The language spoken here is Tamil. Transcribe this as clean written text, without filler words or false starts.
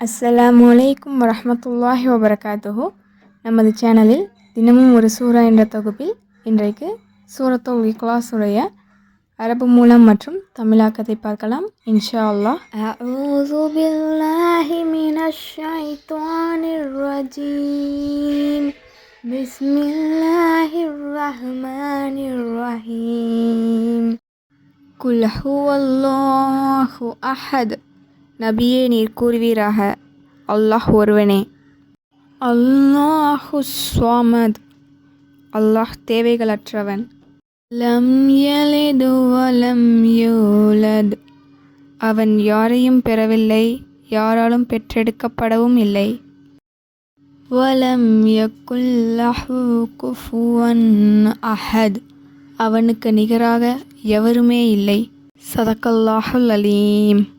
அஸ்ஸலாமு அலைக்கும் வரஹ்மத்துல்லாஹி வபரகாத்துஹு. நமது சேனலில் தினமும் ஒரு சூரா என்ற தொகுப்பில் இன்றைக்கு சூரத்துல் இக்லாஸ் உடைய அரபு மூலம் மற்றும் தமிழாக்கத்தை பார்க்கலாம் இன்ஷா அல்லாஹ். அஊது பில்லாஹி மினஷ் ஷைத்தானிர் ரஜீம். பிஸ்மில்லாஹிர் ரஹ்மானிர் ரஹீம். குல் ஹுவல்லாஹு அஹத். நபியே நீர் கூறுவீராக, அல்லாஹ் ஒருவனே. அல்லாஹு ஸமத். அல்லாஹ் தேவைகளற்றவன். லம் யலிது வலம் யூலத். அவன் யாரையும் பெறவில்லை, யாராலும் பெற்றெடுக்கப்படவும் இல்லை. வலம் யகுல் லஹு குஃபுவன் அஹத். அவனுக்கு நிகராக எவருமே இல்லை. ஸதகல்லாஹுல் அலீம்.